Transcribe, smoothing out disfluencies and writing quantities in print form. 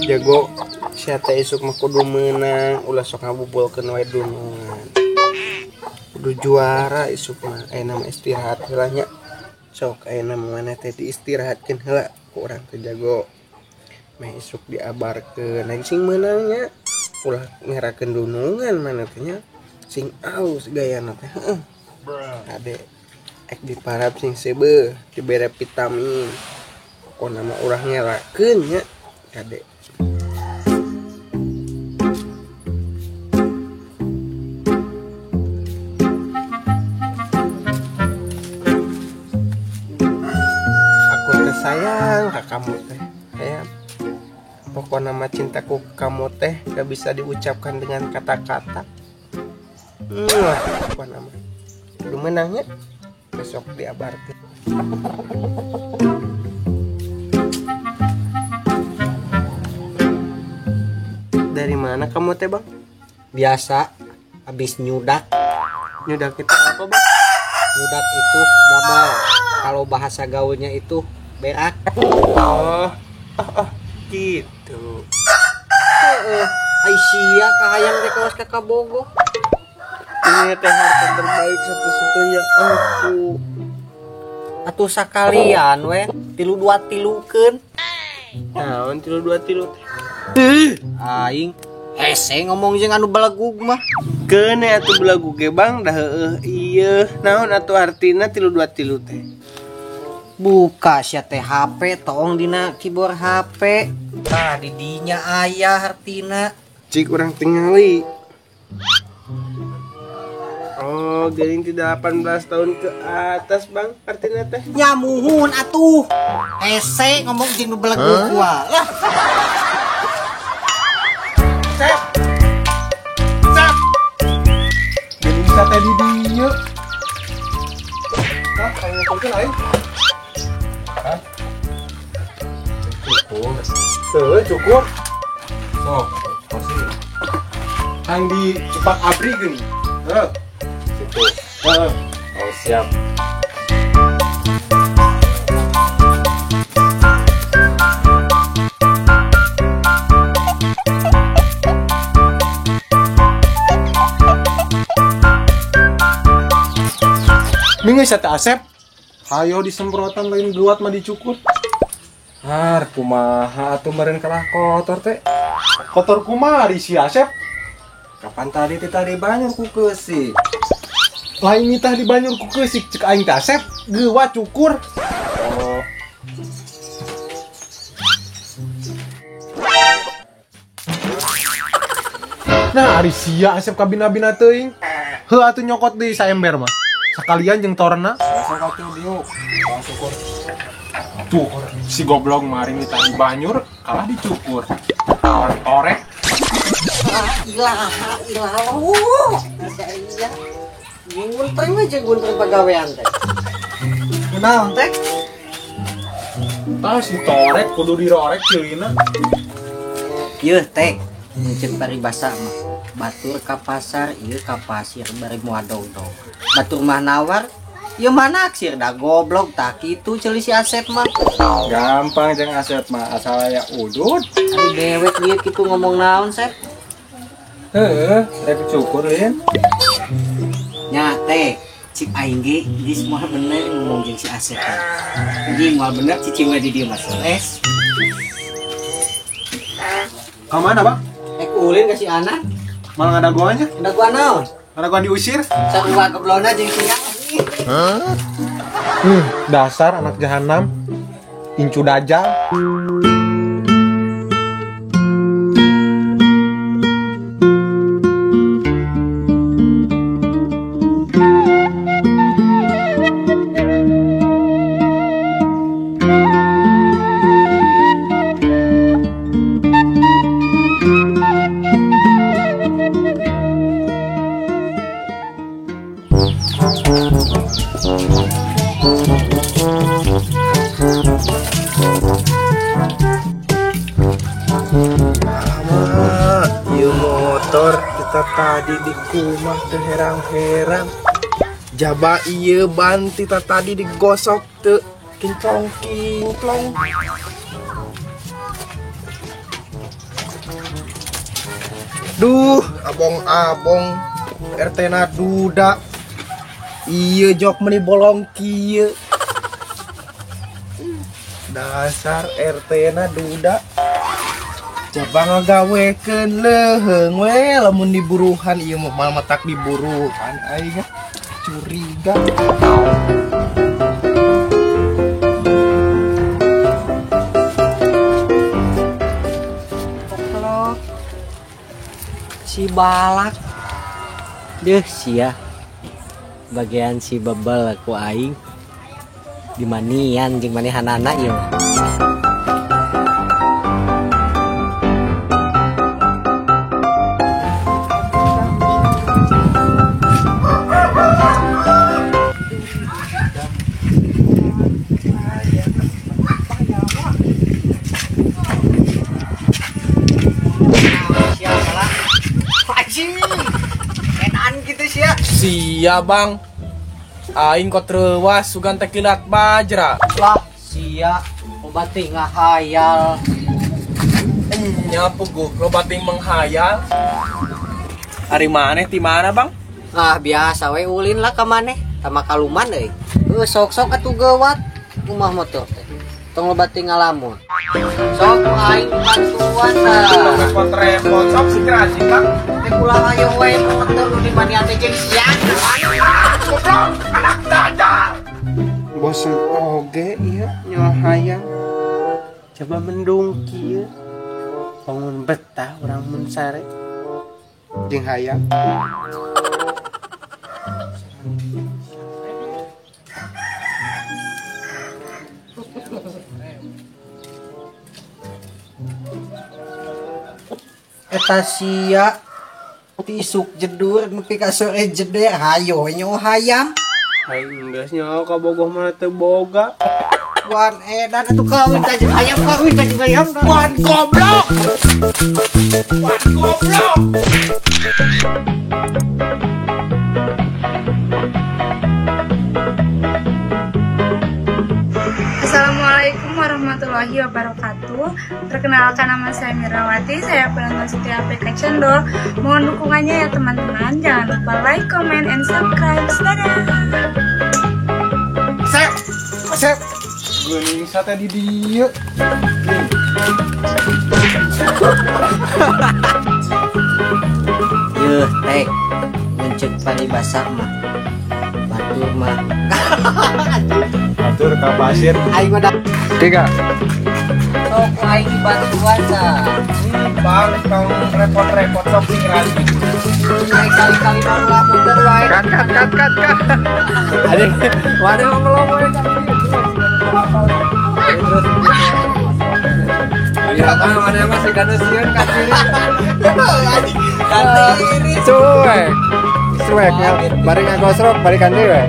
Jago sia teh isuk mah kudu meunang ulah sok ngabubulkeun wae dunungan. Kudu juara isuk mah ayeuna mah istirahat heula nya. Sok ayeuna mah maneh teh diistirahatkeun heula ku urang teh jago. Meh isuk diabarkeun aing sing meunang nya. Ulah ngerakeun dunungan maneh teh nya. Sing aus gayana teh heueuh. Ade ek diparab sing sebeuh dibere vitamin. Pokona mah urang ngerakeun nya. Kade sayang ke kamu teh sayang, pokoknya mah cintaku kamu teh gak bisa diucapkan dengan kata-kata. Pokoknya mah lu menangnya besok diabarkan. Dari mana kamu teh bang? Biasa habis nyudak. Nyudak itu apa bang? Nyudak itu modal, kalau bahasa gaulnya itu berak. Oh, gitu. Aisyah kahayang teh kawas kakak bogo. Ini teh harta terbaik satu-satunya aku. Atuh sakalian we, 3-2 tilukeun. Naon 3-2 tilu teh? Aing hese ngomong jeung anu balagug mah. Keune atuh belagu ge bang dah heueuh ieu. Naon atuh artina 3-2 tilu teh? Buka sia teh HP tong dina keyboard HP. Tah di dinya aya hartina. Cik urang tingali. Oh, geuning ti 18 tahun ke atas bang artina teh. Nyamuhun atuh. Hese ngomong jeung nu belegug gua. Lah. Sep. Geuning sa teh di dieu. Hah, aya kopi lain? Hah? Cukup. Cukup. Sok, pasti. Hang di cepat abri gini. Cukup. Oh, siap. Minggu sate Asep. Hayo disemprotan lain geluat mah dicukur. Har kumaha atuh meureun kalah kotor teh. Kotor kumari si Asep. Kapan tadi banyak ku keusik. Lain mitah di banyak ku keusik cek aing teh Asep, geua cukur. Oh. Nah, ari sia Asep kabina-bina teuing. Heuh atuh nyokot di saember mah. Sekalian jeung torna. Langsung katuh diuk. Langsung syukur. Tuh, si goblok mari minta di banyur, kalah dicukur. Orek. Ilah. Iya. Gunting aja gunting pagawean teh. Kunaon teh? Tah si torek kudu dirorek ceulina. Ieu teh, cek paribasa mah. Batur ka pasar, ieu ka pasir bari moal dong-dong. Batur mah nawar, ieu mah naksir da goblok tah kitu ceuli si Asep mah. Gampang jeung Asep mah asal aya udut. Ari dewek lieu kitu ngomong naon, Sep? Heuh, rek cukur lian. Nya teh, cik aing ge geus moal bener ngomong jeung si Asep. Jadi moal bener cicing we di dieu mah les. Ka mana, Bang? Ulin ka si anak. Malah ada goanya. Ada gua naon? Ada gua diusir. Sarua keblona jeung singa. Dasar anak jahanam. Incu dajal. Alamak, ieu motor kita tadi di kumah teu herang-herang. Jaba ieu ban kita tadi digosok teu kinclong-kinclong. Duh, abong-abong RT na duda. Iya jok meni bolong kieu. Dasar RT na duda. Coba ngagawekeun leuheung we lamun diburuhan ieu mah matak diburuhan aing curiga. Si balak deh sia bagian si bebel aku aing dimanian jeung manehanana ieu. Sia bang, aing kok treuwas sugan teh kilat bajra. Lah sia obat teh ngahayal. Nya puguh loba ting menghayal. Ari maneh ti mana bang? Ah biasa we ulin lah ka maneh sama kaluman euy. Sok-sok atuh geuwat umah motor teh. Tong loba teh ngalamun. Sok aing bantuan tah. Repot-repot sok si kerasi bang. Teh kula ayo we motor nu di mana teh jeung sia. Goblok, anak dadar. Bosen oge ieu nyoh hayang. Coba mendung kieu. Bangun betah urang mun sare. Jeung hayang. Eta sia tisuk jedur nepi ka sore jede hayo nyoh hayam. Aing geus nyaho ka bogoh mah teu boga. Wan edan atuh kawin ka jeung hayam Wan goblok. Wan goblok. Assalamualaikum warahmatullahi wabarakatuh. Perkenalkan nama saya Mirawati, saya penonton setia APK Cendol. Mohon dukungannya ya teman-teman. Jangan lupa like, comment, and subscribe. Dadah. Sep. Geuning sate di dieu. Yeuh teh ngeunceuk paribasa mah batur mah Atur ka pasir. aing mah 3. sok aing bantuan tah. Bang, tong repot-repot sok si kerasi. Kali-kali baru muter wae. Kat. Adik, mana mau ngelomoy ya kan mana masih kaneusian ka kiri. Kali ini Cuek ya. Bari ngagosrok bari kan dewe.